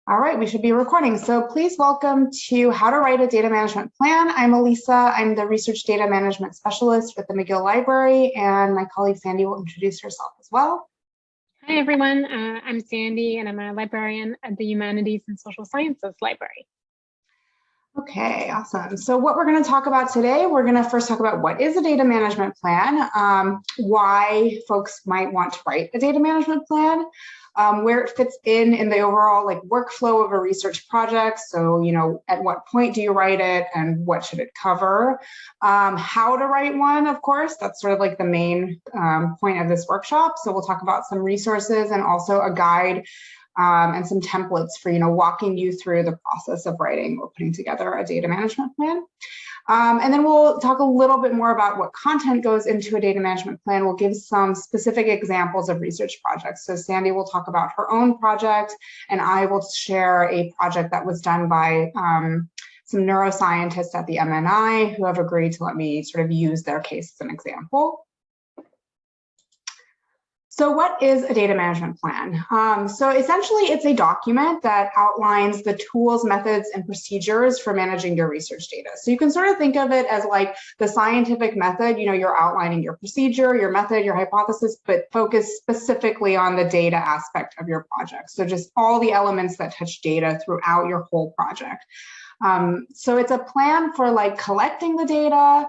All right, we should be recording. So please welcome to How to Write a Data Management Plan. I'm Elisa. I'm the Research Data Management Specialist with the McGill Library, and my colleague Sandy will introduce herself as well. Hi, everyone. I'm Sandy, and I'm a librarian at the Humanities and Social Sciences Library. Okay, awesome. So what we're going to talk about today, we're going to first talk about what is a data management plan, why folks might want to write a data management plan, where it fits in the overall workflow of a research project. So, at what point do you write it and what should it cover? How to write one, of course, that's sort of like the main point of this workshop. So we'll talk about some resources and also a guide and some templates for, walking you through the process of writing or putting together a data management plan. And then we'll talk a little bit more about what content goes into a data management plan. We'll give some specific examples of research projects. So Sandy will talk about her own project, and I will share a project that was done by some neuroscientists at the MNI who have agreed to let me sort of use their case as an example. So what is a data management plan? So essentially, it's a document that outlines the tools, methods, and procedures for managing your research data. So you can sort of think of it as like the scientific method. You're outlining your procedure, your method, your hypothesis, but focus specifically on the data aspect of your project. So just all the elements that touch data throughout your whole project. So it's a plan for collecting the data.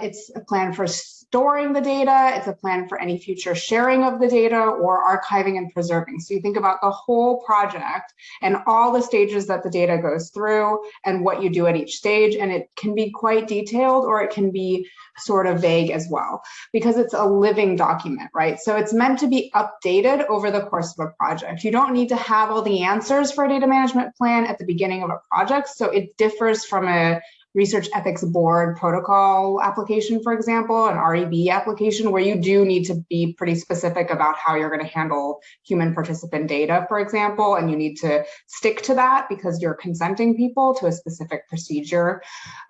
It's a plan for storing the data. It's a plan for any future sharing of the data or archiving and preserving. So you think about the whole project and all the stages that the data goes through and what you do at each stage. And it can be quite detailed or it can be sort of vague as well, because it's a living document, right? So it's meant to be updated over the course of a project. You don't need to have all the answers for a data management plan at the beginning of a project. So it differs from a Research Ethics Board protocol application, for example, an REB application, where you do need to be pretty specific about how you're going to handle human participant data, for example, and you need to stick to that because you're consenting people to a specific procedure.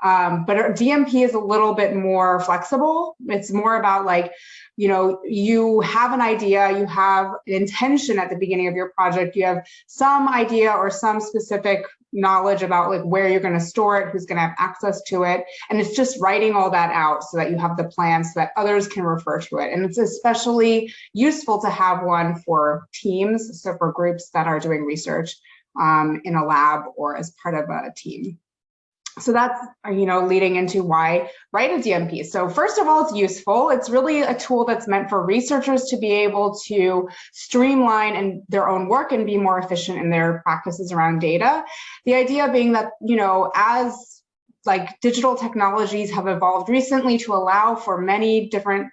But our DMP is a little bit more flexible. It's more about you have an idea, you have an intention at the beginning of your project, you have some idea or some specific knowledge about where you're going to store it, who's going to have access to it. And it's just writing all that out so that you have the plan so that others can refer to it. And it's especially useful to have one for teams, so for groups that are doing research in a lab or as part of a team. So that's, leading into why write a DMP. So first of all, it's useful. It's really a tool that's meant for researchers to be able to streamline their own work and be more efficient in their practices around data. The idea being that, as digital technologies have evolved recently to allow for many different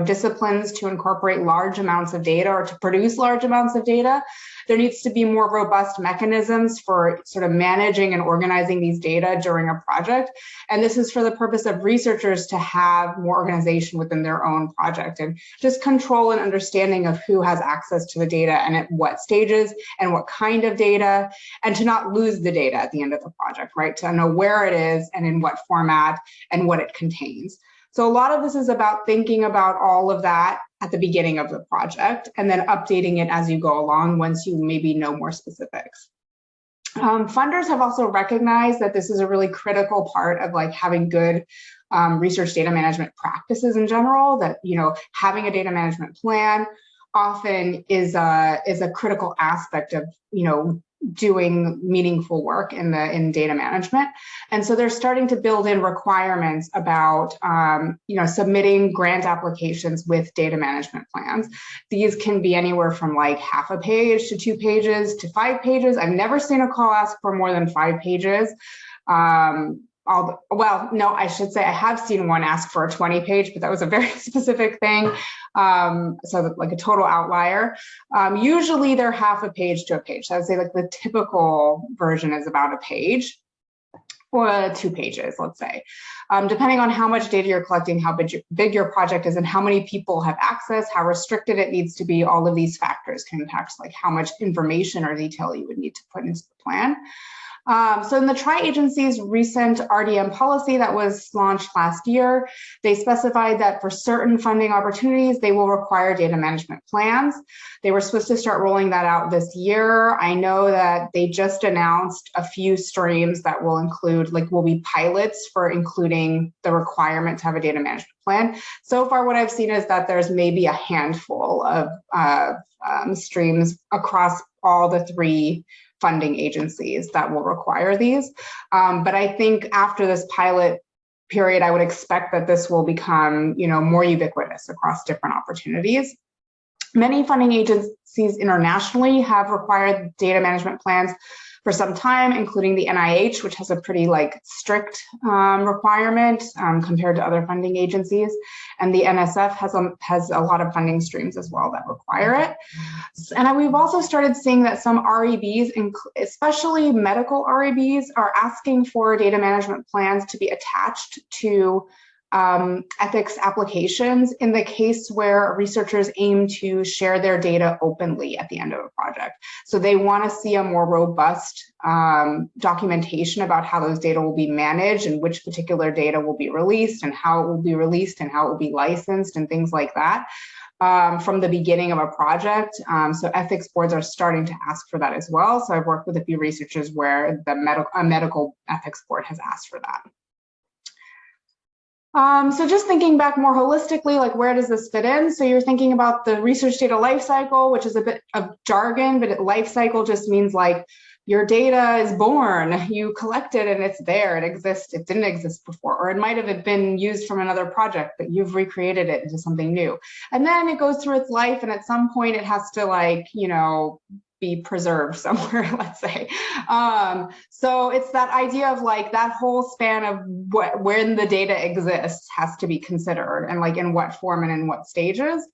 disciplines to incorporate large amounts of data or to produce large amounts of data, there needs to be more robust mechanisms for sort of managing and organizing these data during a project. And this is for the purpose of researchers to have more organization within their own project and just control and understanding of who has access to the data and at what stages and what kind of data, and to not lose the data at the end of the project, right? To know where it is and in what format and what it contains. So a lot of this is about thinking about all of that at the beginning of the project and then updating it as you go along once you maybe know more specifics. Funders have also recognized that this is a really critical part of having good research data management practices in general, that having a data management plan often is a critical aspect of doing meaningful work in data management. And so they're starting to build in requirements about submitting grant applications with data management plans. These can be anywhere from half a page to 2 pages to 5 pages. I've never seen a call ask for more than 5 pages. Well, no, I should say I have seen one ask for a 20-page, but that was a very specific thing. So a total outlier. Usually they're half a page to a page. So I would say the typical version is about a page or 2 pages, let's say. Depending on how much data you're collecting, how big your project is, and how many people have access, how restricted it needs to be, all of these factors can impact how much information or detail you would need to put into the plan. So in the tri-agency's recent RDM policy that was launched last year, they specified that for certain funding opportunities, they will require data management plans. They were supposed to start rolling that out this year. I know that they just announced a few streams that will include, will be pilots for including the requirement to have a data management plan. So far, what I've seen is that there's maybe a handful of streams across all the 3 funding agencies that will require these. But I think after this pilot period, I would expect that this will become, more ubiquitous across different opportunities. Many funding agencies internationally have required data management plans for some time, including the NIH, which has a pretty strict requirement compared to other funding agencies. And the NSF has a lot of funding streams as well that require it. And we've also started seeing that some REBs, especially medical REBs, are asking for data management plans to be attached to ethics applications in the case where researchers aim to share their data openly at the end of a project. So they want to see a more robust documentation about how those data will be managed and which particular data will be released and how it will be released and how it will be licensed and things like that from the beginning of a project. So ethics boards are starting to ask for that as well. So I've worked with a few researchers where a medical ethics board has asked for that. So just thinking back more holistically, where does this fit in? So you're thinking about the research data lifecycle, which is a bit of jargon, but lifecycle just means your data is born, you collect it and it's there, it exists, it didn't exist before, or it might have been used from another project, but you've recreated it into something new. And then it goes through its life and at some point it has to be preserved somewhere, let's say. So it's that idea of that whole span of when the data exists has to be considered and in what form and in what stages.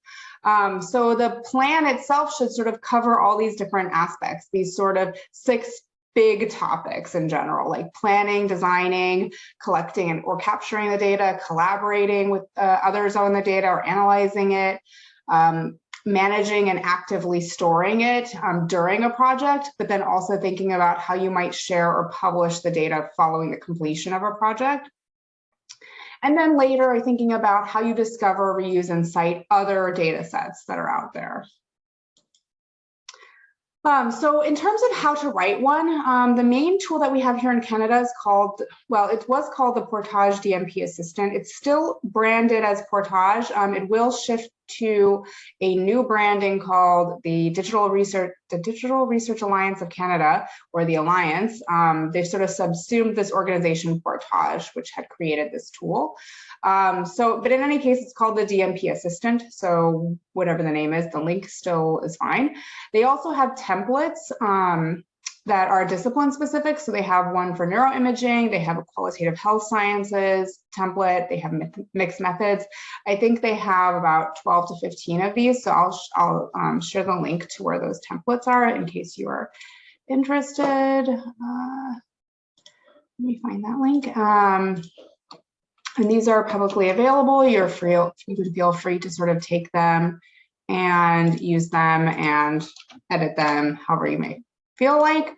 So the plan itself should sort of cover all these different aspects, these sort of 6 big topics in general, like planning, designing, collecting or capturing the data, collaborating with others on the data or analyzing it, managing and actively storing it during a project, but then also thinking about how you might share or publish the data following the completion of a project. And then later, thinking about how you discover, reuse, and cite other data sets that are out there. So in terms of how to write one, the main tool that we have here in Canada is called, it was called the Portage DMP Assistant. It's still branded as Portage. It will shift to a new branding called the Digital Research Alliance of Canada, or the Alliance. They've sort of subsumed this organization Portage, which had created this tool. But in any case, it's called the DMP Assistant. So whatever the name is, the link still is fine. They also have templates that are discipline specific. So they have one for neuroimaging, they have a qualitative health sciences template, they have mixed methods. I think they have about 12 to 15 of these. So I'll share the link to where those templates are in case you are interested. Let me find that link. And these are publicly available. You would feel free to sort of take them and use them and edit them however you may feel like.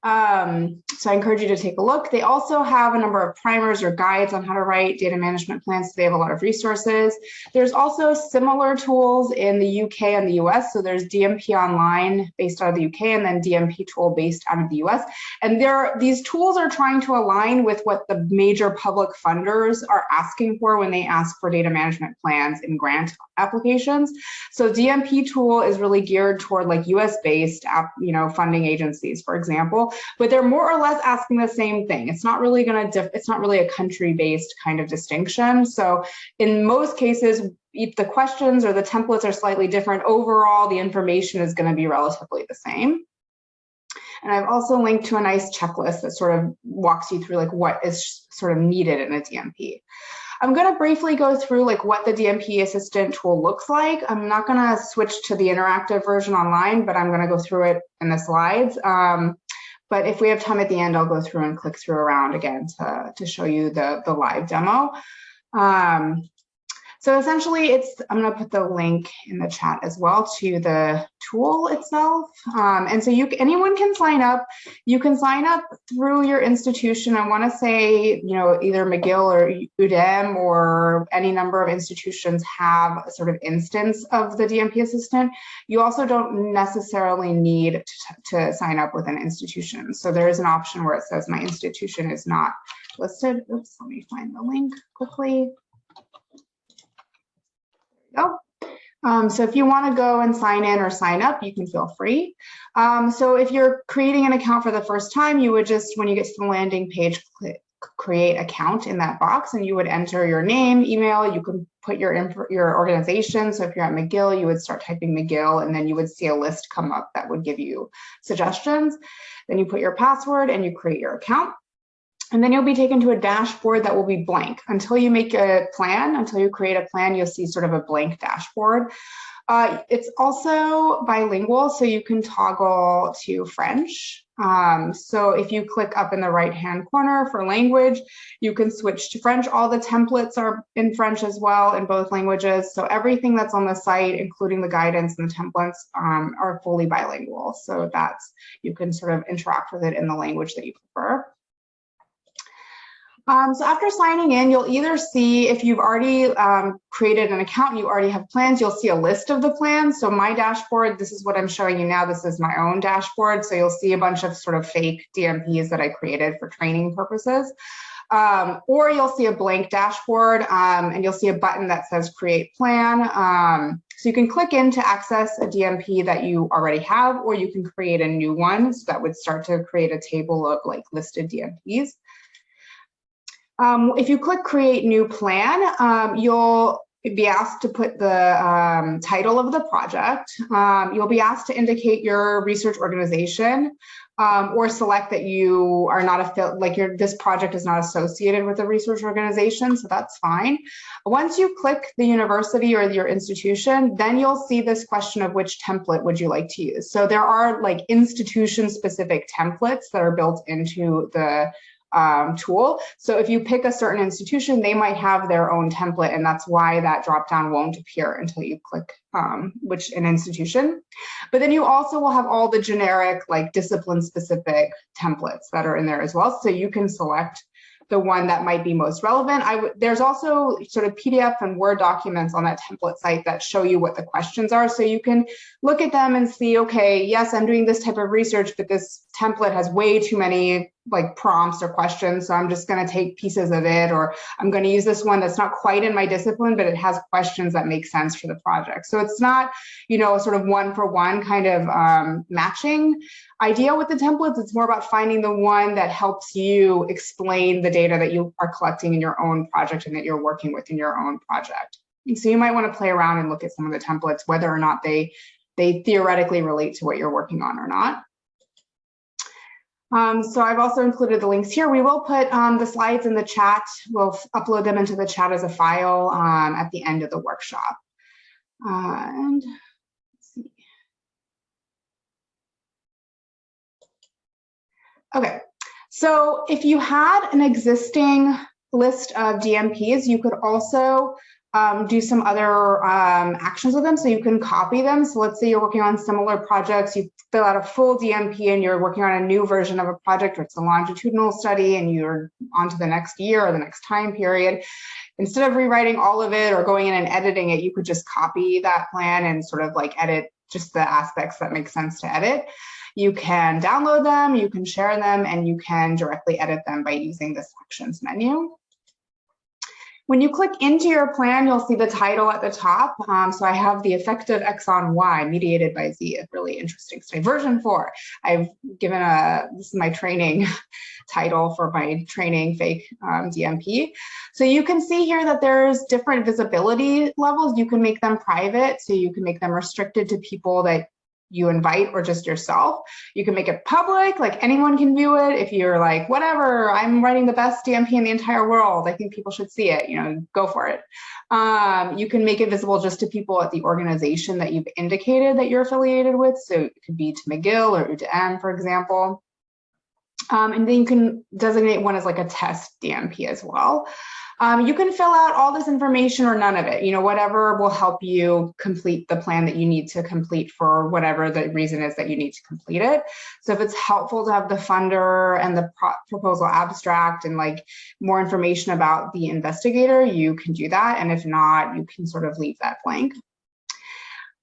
So I encourage you to take a look. They also have a number of primers or guides on how to write data management plans. So they have a lot of resources. There's also similar tools in the UK and the US. So there's DMP Online based out of the UK and then DMP Tool based out of the US. And these tools are trying to align with what the major public funders are asking for when they ask for data management plans in grant applications. So DMP Tool is really geared toward US based funding agencies, for example, but they're more or less asking the same thing. It's not really it's not really a country-based kind of distinction. So in most cases, if the questions or the templates are slightly different, overall, the information is going to be relatively the same. And I've also linked to a nice checklist that sort of walks you through what is sort of needed in a DMP. I'm going to briefly go through what the DMP Assistant tool looks like. I'm not going to switch to the interactive version online, but I'm going to go through it in the slides. But if we have time at the end, I'll go through and click through around again to show you the live demo. So essentially I'm going to put the link in the chat as well to the tool itself. And so anyone can sign up. You can sign up through your institution. I want to say, either McGill or UDEM or any number of institutions have a sort of instance of the DMP Assistant. You also don't necessarily need to sign up with an institution. So there is an option where it says my institution is not listed. Oops, let me find the link quickly. Go. So if you want to go and sign in or sign up, you can feel free. So if you're creating an account for the first time, you would just, when you get to the landing page, click create account in that box, and you would enter your name, email. You can put your organization. So if you're at McGill, you would start typing McGill, and then you would see a list come up that would give you suggestions. Then you put your password and you create your account. And then you'll be taken to a dashboard that will be blank. Until you make a plan, until you create a plan, you'll see sort of a blank dashboard. It's also bilingual, so you can toggle to French. So if you click up in the right-hand corner for language, you can switch to French. All the templates are in French as well in both languages. So everything that's on the site, including the guidance and the templates, are fully bilingual. So you can sort of interact with it in the language that you prefer. So after signing in, you'll either see, if you've already created an account and you already have plans, you'll see a list of the plans. So my dashboard, this is what I'm showing you now. This is my own dashboard. So you'll see a bunch of sort of fake DMPs that I created for training purposes. Or you'll see a blank dashboard and you'll see a button that says create plan. So you can click in to access a DMP that you already have, or you can create a new one. So that would start to create a table of like listed DMPs. If you click create new plan, you'll be asked to put the title of the project. You'll be asked to indicate your research organization or select that you are not this project is not associated with a research organization, so that's fine. Once you click the university or your institution, then you'll see this question of which template would you like to use. So there are like institution specific templates that are built into the tool. So if you pick a certain institution, they might have their own template, and that's why that dropdown won't appear until you click which an institution. But then you also will have all the generic like discipline specific templates that are in there as well. So you can select the one that might be most relevant. There's also sort of PDF and Word documents on that template site that show you what the questions are. So you can look at them and see, okay, yes, I'm doing this type of research, but this template has way too many like prompts or questions. So I'm just going to take pieces of it, or I'm going to use this one that's not quite in my discipline, but it has questions that make sense for the project. So it's not, sort of one for one kind of matching idea with the templates. It's more about finding the one that helps you explain the data that you are collecting in your own project and that you're working with in your own project. And so you might want to play around and look at some of the templates, whether or not they theoretically relate to what you're working on or not. So I've also included the links here. We will put the slides in the chat. We'll upload them into the chat as a file at the end of the workshop. And let's see. Okay, so if you had an existing list of DMPs, you could also do some other actions with them. So you can copy them. So let's say you're working on similar projects, you fill out a full DMP and you're working on a new version of a project, or it's a longitudinal study and you're on to the next year or the next time period. Instead of rewriting all of it or going in and editing it, you could just copy that plan and sort of like edit just the aspects that make sense to edit. You can download them, you can share them, and you can directly edit them by using the sections menu. When you click into your plan, you'll see the title at the top. So I have the effective X on Y mediated by Z, a really interesting study. Version 4. I've given this is my training title for my training fake DMP. So you can see here that there's different visibility levels. You can make them private, so you can make them restricted to people that you invite or just yourself. You can make it public, like anyone can view it. If you're like, whatever, I'm writing the best DMP in the entire world, I think people should see it, go for it. You can make it visible just to people at the organization that you've indicated that you're affiliated with. So it could be to McGill or UDEM, for example. And then you can designate one as like a test DMP as well. You can fill out all this information or none of it, whatever will help you complete the plan that you need to complete for whatever the reason is that you need to complete it. So if it's helpful to have the funder and the proposal abstract and like more information about the investigator, you can do that. And if not, you can sort of leave that blank.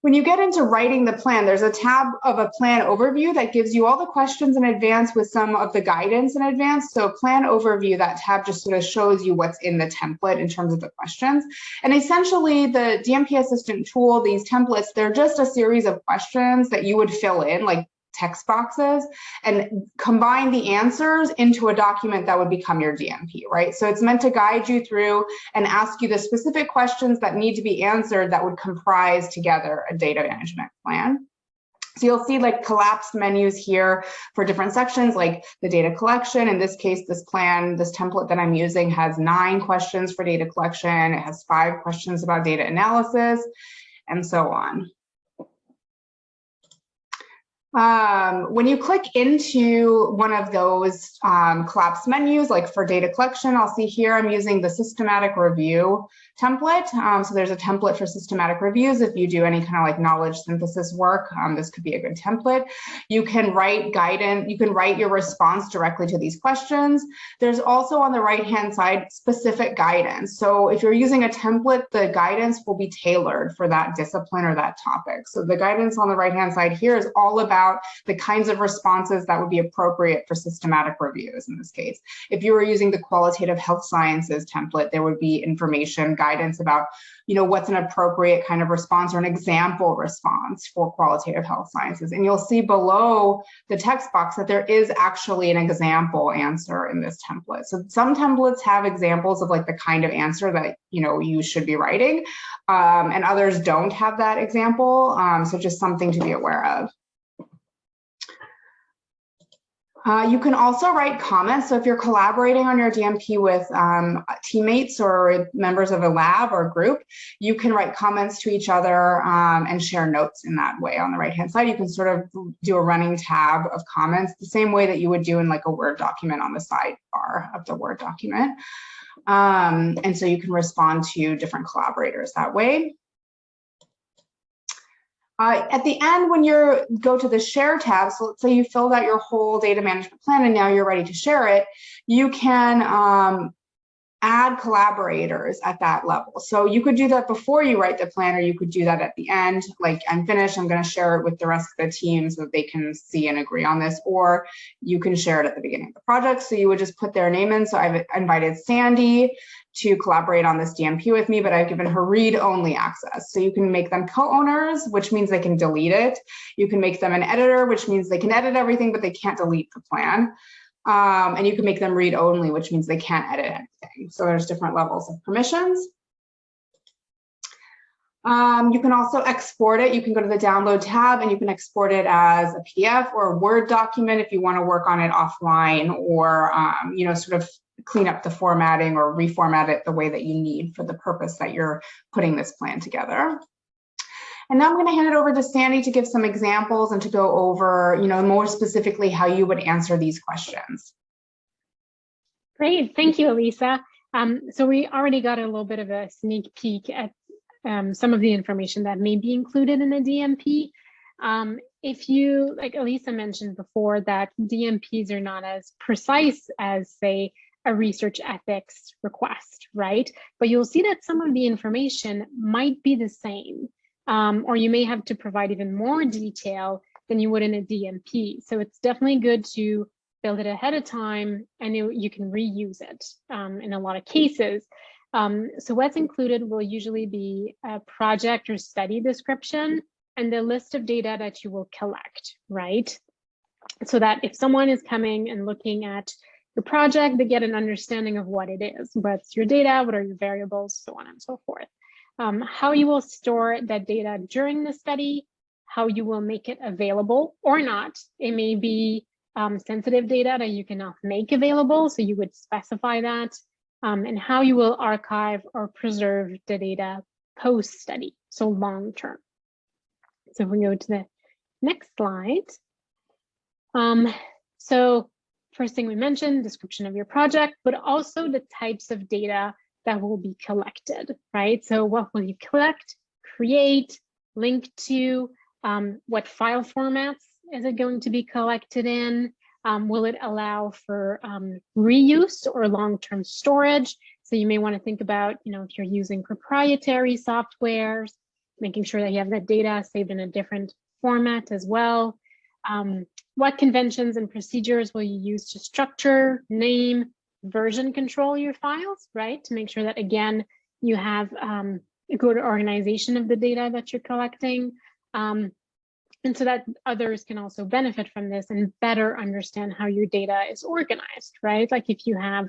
When you get into writing the plan, there's a tab of a plan overview that gives you all the questions in advance with some of the guidance in advance. So plan overview, that tab just sort of shows you what's in the template in terms of the questions. And essentially the DMP Assistant tool, these templates, they're just a series of questions that you would fill in, like text boxes, and combine the answers into a document that would become your DMP, right? So it's meant to guide you through and ask you the specific questions that need to be answered that would comprise together a data management plan. So you'll see like collapsed menus here for different sections, like the data collection. In this case, this plan, this template that I'm using has 9 questions for data collection. It has 5 questions about data analysis, and so on. When you click into one of those collapsed menus, like for data collection, I'll see here I'm using the systematic review template. So there's a template for systematic reviews. If you do any kind of like knowledge synthesis work, this could be a good template. You can write guidance, you can write your response directly to these questions. There's also on the right-hand side specific guidance. So if you're using a template, the guidance will be tailored for that discipline or that topic. So the guidance on the right-hand side here is all about the kinds of responses that would be appropriate for systematic reviews in this case. If you were using the qualitative health sciences template, there would be information, guidance about, what's an appropriate kind of response or an example response for qualitative health sciences. And you'll see below the text box that there is actually an example answer in this template. So some templates have examples of like the kind of answer that, you should be writing, and others don't have that example. So just something to be aware of. You can also write comments. So if you're collaborating on your DMP with teammates or members of a lab or group, you can write comments to each other and share notes in that way. On the right-hand side, you can sort of do a running tab of comments the same way that you would do in like a Word document on the sidebar of the Word document. And so you can respond to different collaborators that way. At the end, when you go to the share tab, so let's say you filled out your whole data management plan and now you're ready to share it, you can add collaborators at that level. So you could do that before you write the plan, or you could do that at the end, like I'm finished, I'm going to share it with the rest of the team so that they can see and agree on this, or you can share it at the beginning of the project. So you would just put their name in. So I've invited Sandy to collaborate on this DMP with me, but I've given her read-only access. So you can make them co-owners, which means they can delete it. You can make them an editor, which means they can edit everything, but they can't delete the plan. And you can make them read-only, which means they can't edit anything. So there's different levels of permissions. You can also export it. You can go to the download tab and you can export it as a PDF or a Word document if you want to work on it offline, or sort of clean up the formatting or reformat it the way that you need for the purpose that you're putting this plan together. And now I'm going to hand it over to Sandy to give some examples and to go over, more specifically how you would answer these questions. Great, thank you, Elisa. So we already got a little bit of a sneak peek at some of the information that may be included in a DMP. If you, like Elisa mentioned before, that DMPs are not as precise as, say, a research ethics request, right? But you'll see that some of the information might be the same, or you may have to provide even more detail than you would in a DMP. So it's definitely good to build it ahead of time, and you can reuse it in a lot of cases. So what's included will usually be a project or study description and the list of data that you will collect, right? So that if someone is coming and looking at your project, they get an understanding of what it is. What's your data? What are your variables? So on and so forth. How you will store that data during the study, how you will make it available or not. It may be sensitive data that you cannot make available, so you would specify that, and how you will archive or preserve the data post-study, so long-term. So if we go to the next slide. So first thing we mentioned, description of your project, but also the types of data that will be collected, right? So what will you collect, create, link to, what file formats is it going to be collected in? Will it allow for reuse or long-term storage? So you may want to think about, if you're using proprietary softwares, making sure that you have that data saved in a different format as well. What conventions and procedures will you use to structure, name, version control your files, right? To make sure that, again, you have a good organization of the data that you're collecting. And so that others can also benefit from this and better understand how your data is organized, right? Like if you have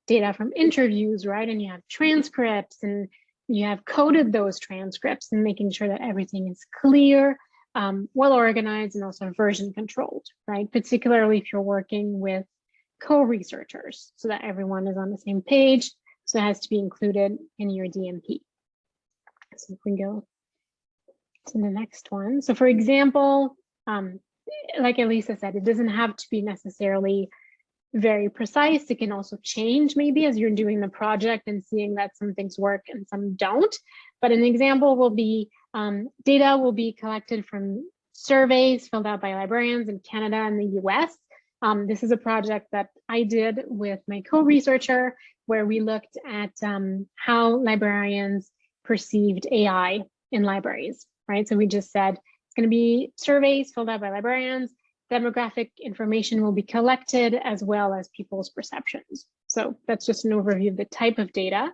data from interviews, right? And you have transcripts and you have coded those transcripts and making sure that everything is clear, well organized, and also version controlled, right? Particularly if you're working with co-researchers, so that everyone is on the same page. So it has to be included in your DMP. So if we go to the next one. So for example, like Elisa said, it doesn't have to be necessarily very precise. It can also change maybe as you're doing the project and seeing that some things work and some don't. But an example will be data will be collected from surveys filled out by librarians in Canada and the US. This is a project that I did with my co-researcher where we looked at how librarians perceived AI in libraries, right? So we just said it's going to be surveys filled out by librarians. Demographic information will be collected as well as people's perceptions. So that's just an overview of the type of data.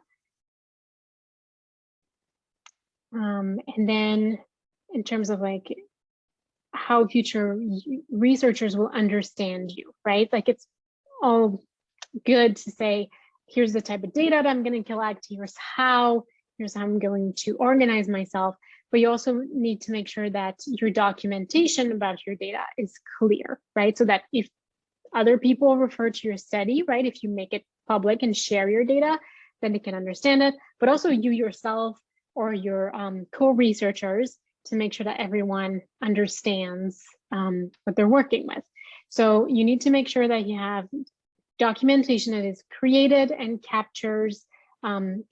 And then in terms of like how future researchers will understand you, right? Like it's all good to say, here's the type of data that I'm going to collect, here's how I'm going to organize myself. But you also need to make sure that your documentation about your data is clear, right? So that if other people refer to your study, right, if you make it public and share your data, then they can understand it. But also you yourself or your co-researchers to make sure that everyone understands what they're working with. So you need to make sure that you have documentation that is created and captures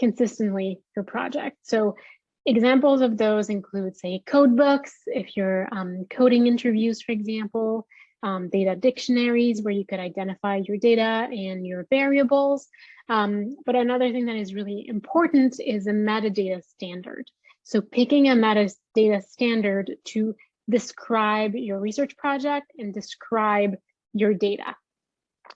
consistently your project. So examples of those include, say, code books, if you're coding interviews, for example, data dictionaries where you could identify your data and your variables. But another thing that is really important is a metadata standard. So picking a metadata standard to describe your research project and describe your data,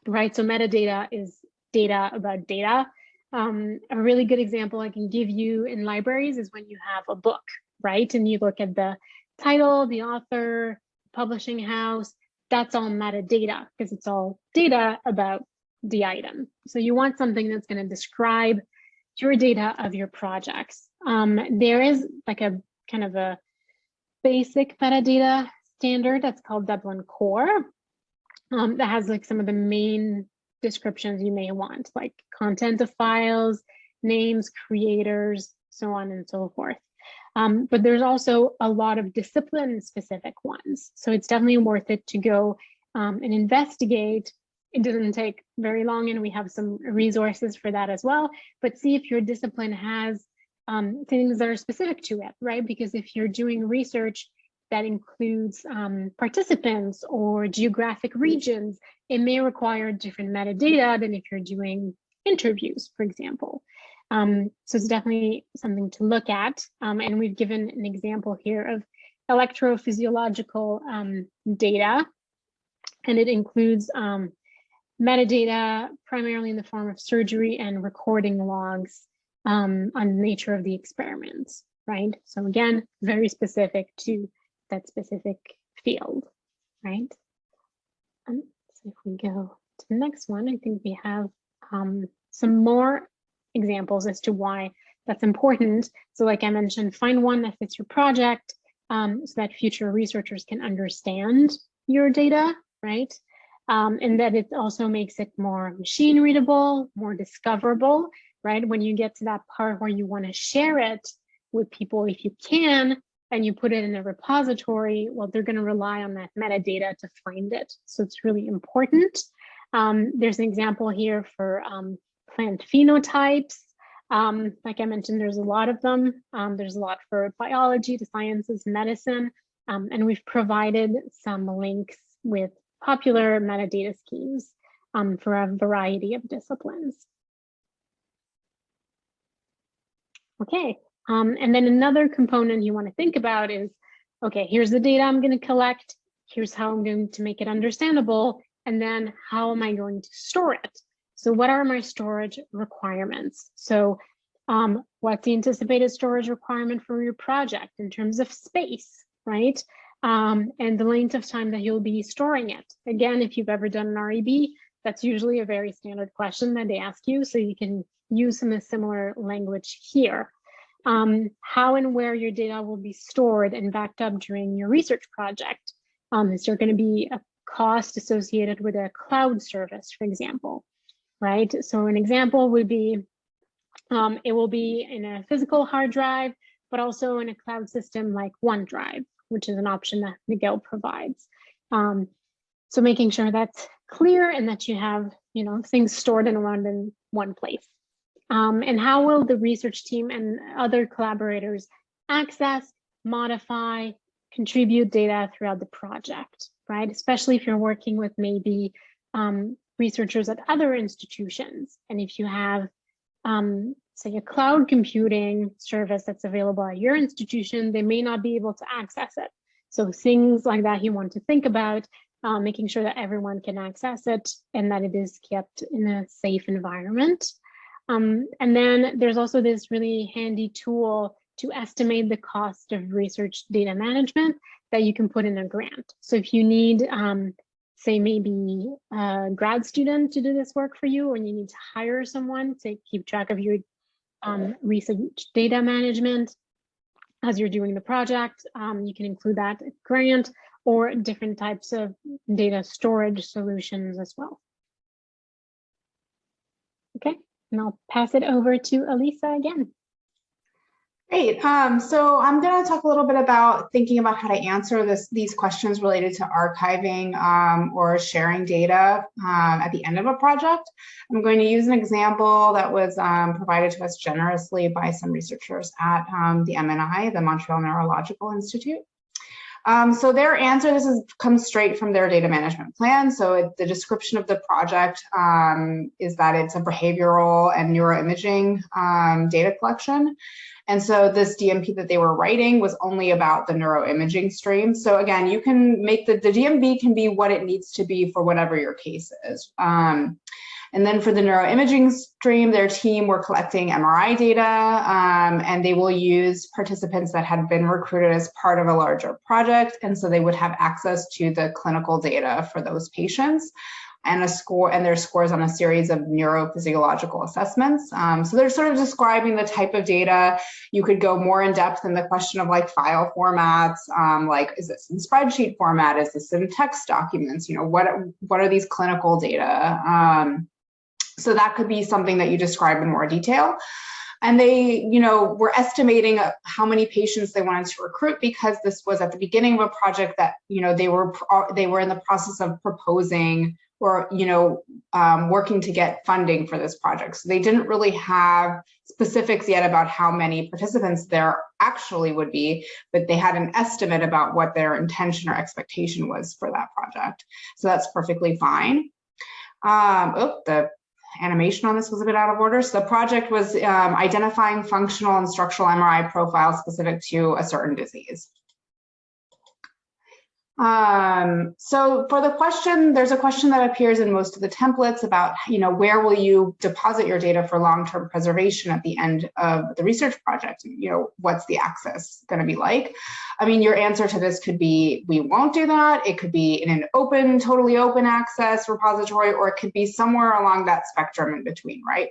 right? So metadata is data about data. A really good example I can give you in libraries is when you have a book, right? And you look at the title, the author, publishing house, that's all metadata because it's all data about the item. So you want something that's going to describe your data of your projects. There is like a kind of a basic metadata standard that's called Dublin Core that has like some of the main descriptions you may want, like content of files, names, creators, so on and so forth. But there's also a lot of discipline-specific ones. So it's definitely worth it to go and investigate. It doesn't take very long, and we have some resources for that as well. But see if your discipline has things that are specific to it, right? Because if you're doing research that includes participants or geographic regions, it may require different metadata than if you're doing interviews, for example. So it's definitely something to look at. And we've given an example here of electrophysiological data, and it includes metadata primarily in the form of surgery and recording logs on the nature of the experiments, right? So again, very specific to that specific field, right? So if we go to the next one, I think we have some more examples as to why that's important. So like I mentioned, find one that fits your project so that future researchers can understand your data, right? And that it also makes it more machine readable, more discoverable, right? When you get to that part where you want to share it with people, if you can, and you put it in a repository, well, they're going to rely on that metadata to find it. So it's really important. There's an example here for plant phenotypes. Like I mentioned, there's a lot of them. There's a lot for biology, the sciences, medicine, and we've provided some links with popular metadata schemes for a variety of disciplines. Okay, and then another component you want to think about is, okay, here's the data I'm going to collect. Here's how I'm going to make it understandable. And then how am I going to store it? So what are my storage requirements? So what's the anticipated storage requirement for your project in terms of space, right? And the length of time that you'll be storing it. Again, if you've ever done an REB, that's usually a very standard question that they ask you. So you can use some similar language here. How and where your data will be stored and backed up during your research project. Is there going to be a cost associated with a cloud service, for example, right? So an example would be, it will be in a physical hard drive, but also in a cloud system like OneDrive, which is an option that Miguel provides. So making sure that's clear and that you have, things stored and around in one place. And how will the research team and other collaborators access, modify, contribute data throughout the project, right? Especially if you're working with maybe researchers at other institutions. And if you have, say, a cloud computing service that's available at your institution, they may not be able to access it. So things like that you want to think about, making sure that everyone can access it and that it is kept in a safe environment. And then there's also this really handy tool to estimate the cost of research data management that you can put in a grant. So if you need, say maybe a grad student to do this work for you, or you need to hire someone to keep track of your research data management as you're doing the project, you can include that grant or different types of data storage solutions as well. Okay, and I'll pass it over to Elisa again. Great. So I'm going to talk a little bit about thinking about how to answer these questions related to archiving or sharing data at the end of a project. I'm going to use an example that was provided to us generously by some researchers at the MNI, the Montreal Neurological Institute. So their answer, comes straight from their data management plan. So the description of the project is that it's a behavioral and neuroimaging data collection. And so this DMP that they were writing was only about the neuroimaging stream. So again, you can make the DMP can be what it needs to be for whatever your case is. And then for the neuroimaging stream, their team were collecting MRI data, and they will use participants that had been recruited as part of a larger project. And so they would have access to the clinical data for those patients and their scores on a series of neurophysiological assessments. So they're sort of describing the type of data. You could go more in depth in the question of like file formats, like is this in spreadsheet format? Is this in text documents? What are these clinical data? So that could be something that you describe in more detail. And they, were estimating how many patients they wanted to recruit because this was at the beginning of a project that, they were in the process of proposing or, working to get funding for this project. So they didn't really have specifics yet about how many participants there actually would be, but they had an estimate about what their intention or expectation was for that project. So that's perfectly fine. The animation on this was a bit out of order. So the project was identifying functional and structural MRI profiles specific to a certain disease. So for the question, there's a question that appears in most of the templates about, where will you deposit your data for long-term preservation at the end of the research project? What's the access going to be like? I mean, your answer to this could be, we won't do that. It could be in an totally open access repository, or it could be somewhere along that spectrum in between, right?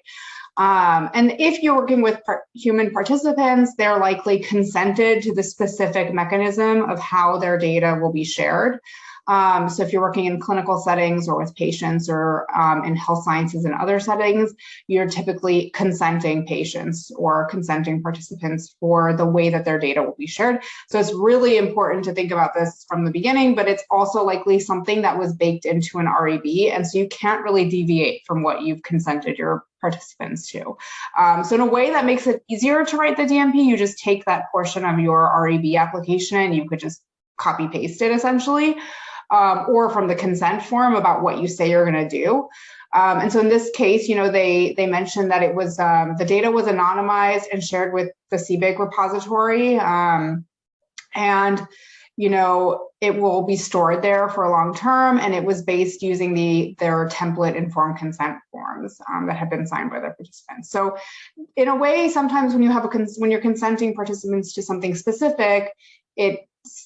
And if you're working with human participants, they're likely consented to the specific mechanism of how their data will be shared. So if you're working in clinical settings or with patients or in health sciences and other settings, you're typically consenting patients or consenting participants for the way that their data will be shared. So it's really important to think about this from the beginning, but it's also likely something that was baked into an REB. And so you can't really deviate from what you've consented your participants to. So in a way that makes it easier to write the DMP, you just take that portion of your REB application and you could just copy paste it essentially, or from the consent form about what you say you're going to do. And so in this case, they mentioned that it was the data was anonymized and shared with the CBIG repository, and it will be stored there for a long term, and it was based using their template informed consent forms that have been signed by their participants. So in a way, sometimes when you're consenting participants to something specific,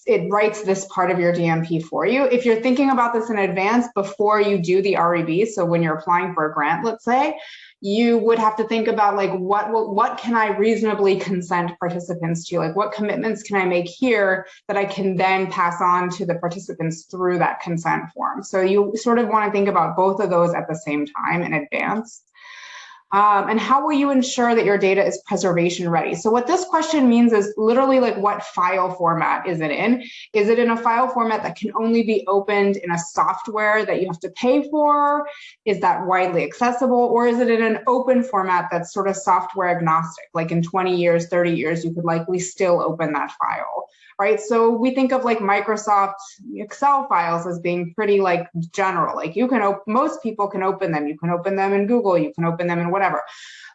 it writes this part of your DMP for you. If you're thinking about this in advance before you do the REB, so when you're applying for a grant, let's say, you would have to think about like, what can I reasonably consent participants to? Like, what commitments can I make here that I can then pass on to the participants through that consent form? So you sort of want to think about both of those at the same time in advance. And how will you ensure that your data is preservation ready? So what this question means is literally like, what file format is it in? Is it in a file format that can only be opened in a software that you have to pay for? Is that widely accessible? Or is it in an open format that's sort of software agnostic? Like in 20 years, 30 years, you could likely still open that file, right? So we think of like Microsoft Excel files as being pretty like general. Like most people can open them. You can open them in Google, you can open them in whatever,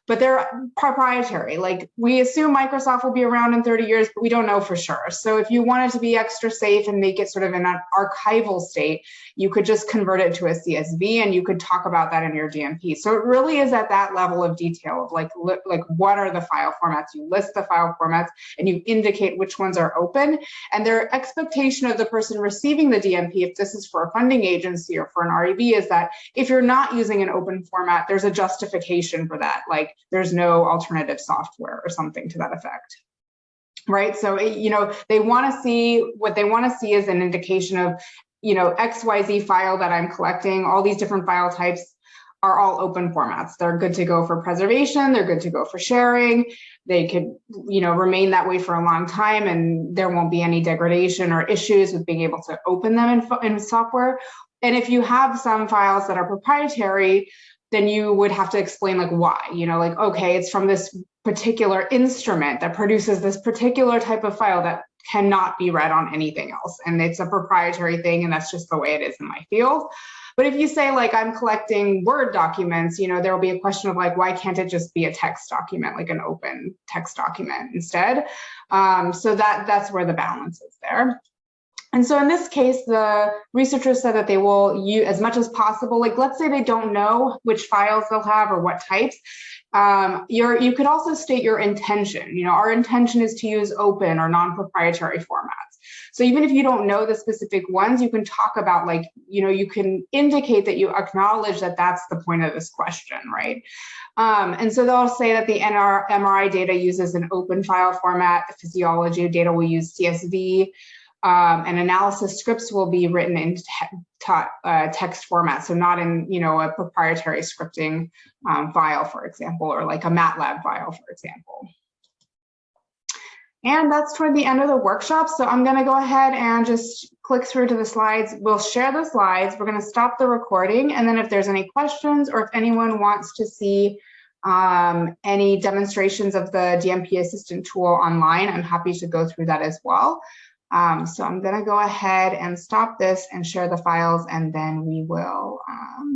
but they're proprietary. Like we assume Microsoft will be around in 30 years, but we don't know for sure. So if you wanted to be extra safe and make it sort of in an archival state, you could just convert it to a CSV and you could talk about that in your DMP. So it really is at that level of detail of like what are the file formats? You list the file formats and you indicate which ones are open, and their expectation of the person receiving the DMP, if this is for a funding agency or for an REB, is that if you're not using an open format, there's a justification for that. Like there's no alternative software or something to that effect, right? So, they want to see, what they want to see is an indication of, XYZ file that I'm collecting. All these different file types are all open formats. They're good to go for preservation. They're good to go for sharing. They could, remain that way for a long time, and there won't be any degradation or issues with being able to open them in software. And if you have some files that are proprietary, then you would have to explain like why, like, okay, it's from this particular instrument that produces this particular type of file that cannot be read on anything else. And it's a proprietary thing, and that's just the way it is in my field. But if you say like, I'm collecting Word documents, there will be a question of like, why can't it just be a text document, like an open text document instead? So that's where the balance is there. And so in this case, the researchers said that they will use as much as possible. Like, let's say they don't know which files they'll have or what types. You could also state your intention. Our intention is to use open or non-proprietary formats. So even if you don't know the specific ones, you can talk about like, you can indicate that you acknowledge that that's the point of this question, right? And so they'll say that the MRI data uses an open file format. The physiology data will use CSV. And analysis scripts will be written in text format, so not in a proprietary scripting file, for example, or like a MATLAB file, for example. And that's toward the end of the workshop. So I'm going to go ahead and just click through to the slides. We'll share the slides. We're going to stop the recording, and then if there's any questions or if anyone wants to see any demonstrations of the DMP Assistant tool online, I'm happy to go through that as well. So I'm going to go ahead and stop this and share the files, and then we will